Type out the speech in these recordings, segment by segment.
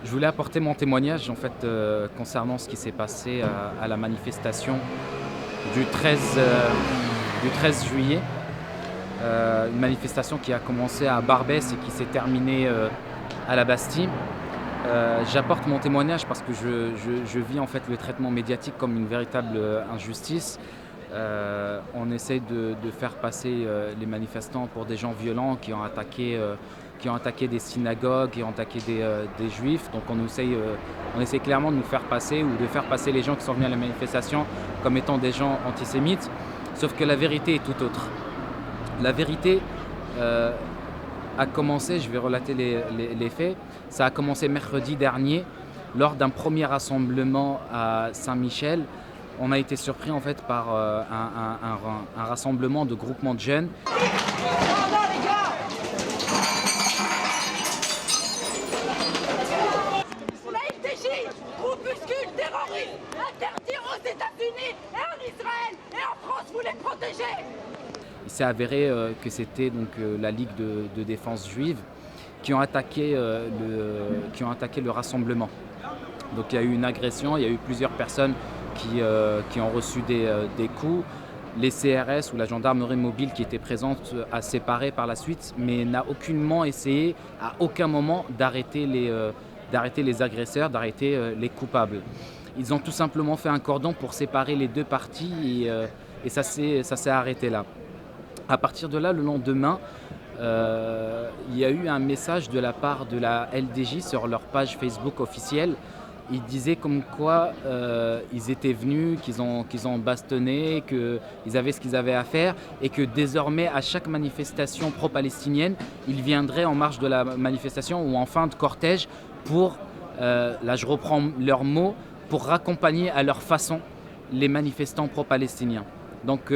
Je voulais apporter mon témoignage en fait, concernant ce qui s'est passé à la manifestation du 13 juillet. Une manifestation qui a commencé à Barbès et qui s'est terminée à la Bastille. J'apporte mon témoignage parce que je vis en fait le traitement médiatique comme une véritable injustice. On essaie de faire passer les manifestants pour des gens violents qui ont attaqué des synagogues, qui ont attaqué des juifs. Donc on essaie clairement de nous faire passer ou de faire passer les gens qui sont venus à la manifestation comme étant des gens antisémites. Sauf que la vérité est tout autre. La vérité a commencé, je vais relater les faits, ça a commencé mercredi dernier lors d'un premier rassemblement à Saint-Michel. On a été surpris en fait par un rassemblement de groupements de jeunes. La FDJ, groupuscule terroriste, interdit aux États-Unis et en Israël et en France, vous les protégez. Il s'est avéré que c'était donc la Ligue de défense juive qui ont attaqué le rassemblement. Donc il y a eu une agression, il y a eu plusieurs personnes qui ont reçu des coups. Les CRS ou la gendarmerie mobile qui était présente a séparé par la suite, mais n'a aucunement essayé à aucun moment d'arrêter les agresseurs, d'arrêter les coupables. Ils ont tout simplement fait un cordon pour séparer les deux parties et ça s'est arrêté là. À partir de là, le lendemain, il y a eu un message de la part de la LDJ sur leur page Facebook officielle. Ils disaient comme quoi ils étaient venus, qu'ils ont bastonné, qu'ils avaient ce qu'ils avaient à faire et que désormais à chaque manifestation pro-palestinienne, ils viendraient en marge de la manifestation ou en fin de cortège pour, là je reprends leurs mots, pour raccompagner à leur façon les manifestants pro-palestiniens. Donc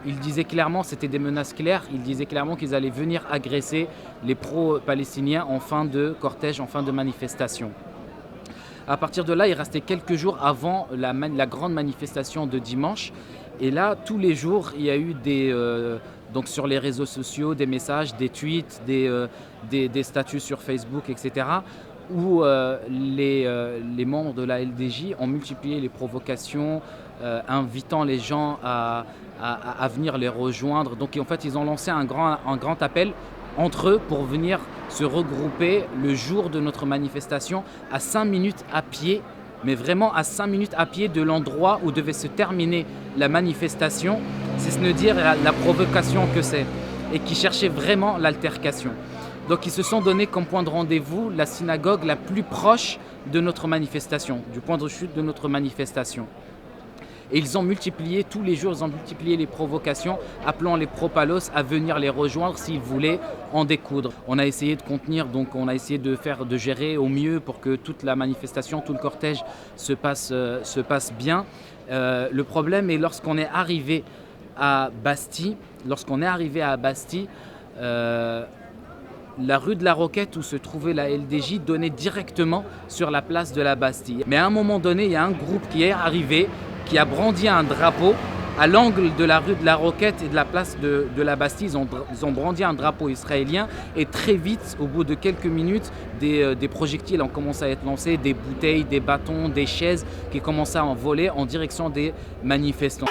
ils disaient clairement, c'était des menaces claires, ils disaient clairement qu'ils allaient venir agresser les pro-palestiniens en fin de cortège, en fin de manifestation. À partir de là, il restait quelques jours avant la grande manifestation de dimanche. Et là, tous les jours, il y a eu donc sur les réseaux sociaux, des messages, des tweets, des statuts sur Facebook, etc. où les membres de la LDJ ont multiplié les provocations, invitant les gens à venir les rejoindre. Donc en fait, ils ont lancé un grand appel entre eux pour venir se regrouper le jour de notre manifestation à 5 minutes à pied, mais vraiment à 5 minutes à pied de l'endroit où devait se terminer la manifestation, c'est ce ne dire la provocation que c'est, et qui cherchait vraiment l'altercation. Donc ils se sont donné comme point de rendez-vous la synagogue la plus proche de notre manifestation, du point de chute de notre manifestation. Et ils ont multiplié, tous les jours, ils ont multiplié les provocations, appelant les propalos à venir les rejoindre s'ils voulaient en découdre. On a essayé de contenir, donc on a essayé de gérer au mieux pour que toute la manifestation, tout le cortège se passe bien. Le problème est lorsqu'on est arrivé à Bastille, la rue de la Roquette où se trouvait la LDJ donnait directement sur la place de la Bastille. Mais à un moment donné, il y a un groupe qui est arrivé, qui a brandi un drapeau à l'angle de la rue de la Roquette et de la place de la Bastille. Ils ont brandi un drapeau israélien et très vite, au bout de quelques minutes, des projectiles ont commencé à être lancés, des bouteilles, des bâtons, des chaises qui commençaient à envoler en direction des manifestants.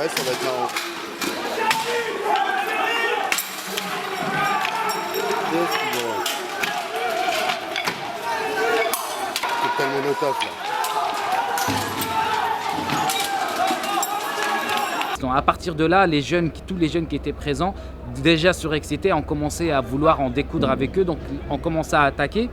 Ça va être marrant. C'est tellement de taf là. À partir de là, tous les jeunes qui étaient présents, déjà surexcités, ont commencé à vouloir en découdre avec eux, donc ont commencé à attaquer.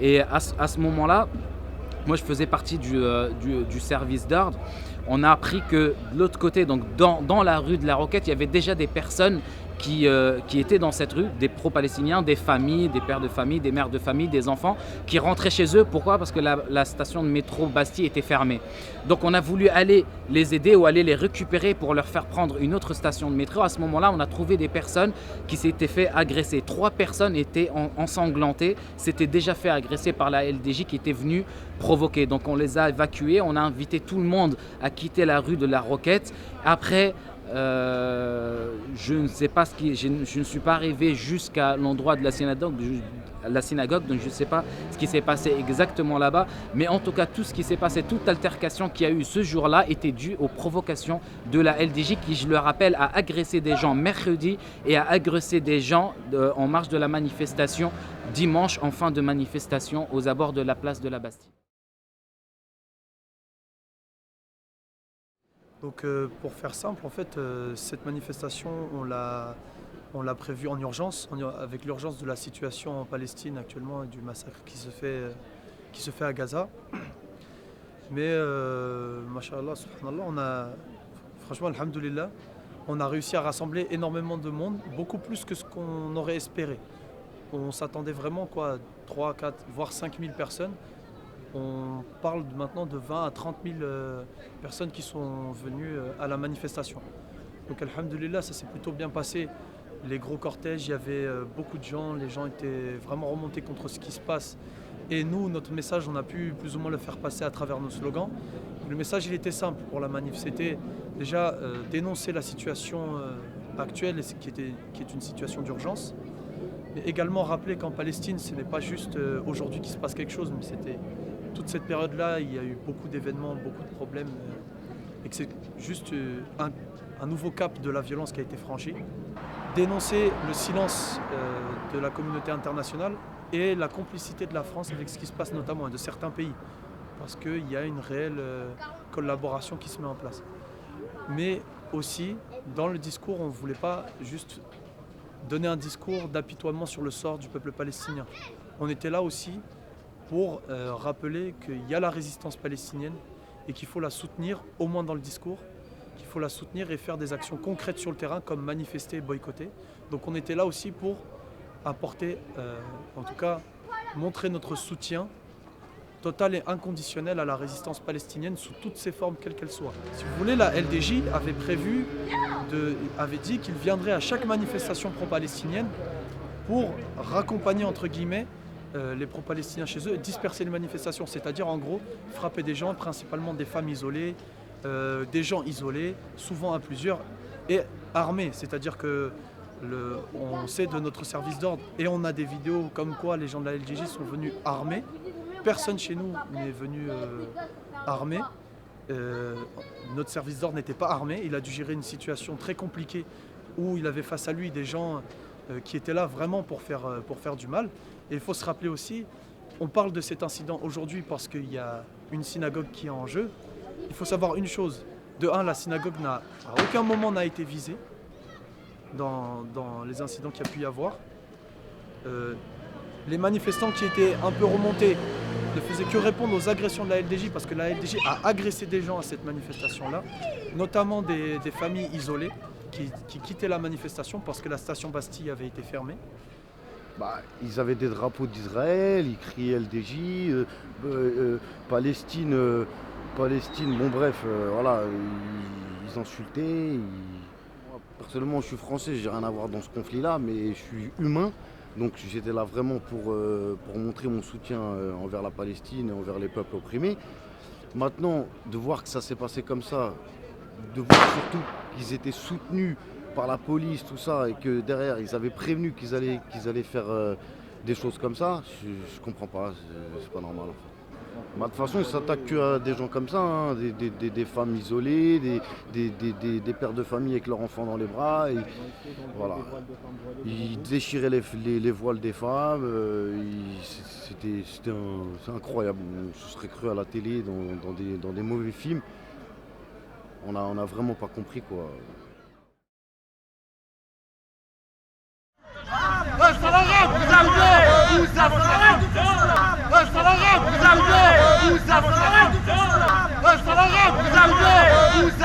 Et à ce moment-là, moi je faisais partie du service d'ordre. On a appris que de l'autre côté, donc dans la rue de la Roquette, il y avait déjà des personnes qui étaient dans cette rue, des pro-palestiniens, des familles, des pères de famille, des mères de famille, des enfants, qui rentraient chez eux. Pourquoi? Parce que la station de métro Bastille était fermée. Donc on a voulu aller les aider ou aller les récupérer pour leur faire prendre une autre station de métro. À ce moment-là, on a trouvé des personnes qui s'étaient fait agresser. 3 personnes étaient ensanglantées, s'étaient déjà fait agresser par la LDJ qui était venue provoquer. Donc on les a évacués, on a invité tout le monde à quitter la rue de la Roquette. Après, je ne sais pas je ne suis pas arrivé jusqu'à l'endroit de la synagogue, donc je ne sais pas ce qui s'est passé exactement là-bas, mais en tout cas tout ce qui s'est passé, toute altercation qu'il y a eu ce jour-là était due aux provocations de la LDJ qui, je le rappelle, a agressé des gens mercredi et a agressé des gens en marge de la manifestation dimanche en fin de manifestation aux abords de la place de la Bastille. Donc pour faire simple, en fait, cette manifestation, on l'a prévue en urgence, avec l'urgence de la situation en Palestine actuellement et du massacre qui se fait à Gaza. Mais, mashallah, subhanallah, franchement, alhamdoulilah, on a réussi à rassembler énormément de monde, beaucoup plus que ce qu'on aurait espéré. On s'attendait vraiment 3, 4, voire 5 000 personnes. On parle maintenant de 20 à 30 000 personnes qui sont venues à la manifestation. Donc alhamdoulilah, ça s'est plutôt bien passé. Les gros cortèges, il y avait beaucoup de gens, les gens étaient vraiment remontés contre ce qui se passe. Et nous, notre message, on a pu plus ou moins le faire passer à travers nos slogans. Le message, il était simple pour la manif. C'était déjà dénoncer la situation actuelle, qui est une situation d'urgence. Mais également rappeler qu'en Palestine, ce n'est pas juste aujourd'hui qu'il se passe quelque chose, mais c'était toute cette période-là, il y a eu beaucoup d'événements, beaucoup de problèmes, et que c'est juste un nouveau cap de la violence qui a été franchi. Dénoncer le silence de la communauté internationale et la complicité de la France avec ce qui se passe notamment, et de certains pays, parce qu'il y a une réelle collaboration qui se met en place. Mais aussi, dans le discours, on ne voulait pas juste donner un discours d'apitoiement sur le sort du peuple palestinien. On était là aussi pour rappeler qu'il y a la résistance palestinienne et qu'il faut la soutenir, au moins dans le discours, qu'il faut la soutenir et faire des actions concrètes sur le terrain comme manifester et boycotter. Donc on était là aussi pour apporter, en tout cas montrer notre soutien total et inconditionnel à la résistance palestinienne sous toutes ses formes, quelles qu'elles soient. Si vous voulez, la LDJ avait dit qu'il viendrait à chaque manifestation pro-palestinienne pour raccompagner, entre guillemets, les pro-palestiniens chez eux et disperser les manifestations, c'est-à-dire en gros frapper des gens, principalement des femmes isolées, des gens isolés, souvent à plusieurs, et armés, c'est-à-dire que on sait de notre service d'ordre et on a des vidéos comme quoi les gens de la LDJ sont venus armés. Personne chez nous n'est venu armé. Notre service d'ordre n'était pas armé, il a dû gérer une situation très compliquée où il avait face à lui des gens qui étaient là vraiment pour faire du mal. Et il faut se rappeler aussi, on parle de cet incident aujourd'hui parce qu'il y a une synagogue qui est en jeu. Il faut savoir une chose, de un, la synagogue à aucun moment n'a été visée dans les incidents qu'il y a pu y avoir. Les manifestants qui étaient un peu remontés ne faisaient que répondre aux agressions de la LDJ parce que la LDJ a agressé des gens à cette manifestation-là, notamment des familles isolées qui quittaient la manifestation parce que la station Bastille avait été fermée. Ils avaient des drapeaux d'Israël, ils criaient LDJ, Palestine, bon bref, voilà, ils insultaient. Personnellement, je suis français, j'ai rien à voir dans ce conflit-là, mais je suis humain. Donc j'étais là vraiment pour montrer mon soutien envers la Palestine et envers les peuples opprimés. Maintenant, de voir que ça s'est passé comme ça, de voir surtout qu'ils étaient soutenus par la police, tout ça, et que derrière, ils avaient prévenu qu'ils allaient faire des choses comme ça, je comprends pas, c'est pas normal en fait. De toute façon, ils s'attaquent qu'à des gens comme ça, hein, des femmes isolées, des pères de famille avec leurs enfants dans les bras. Et, voilà. Ils déchiraient les voiles des femmes. C'est incroyable. Je serais cru à la télé, dans des mauvais films. On a vraiment pas compris quoi. Vous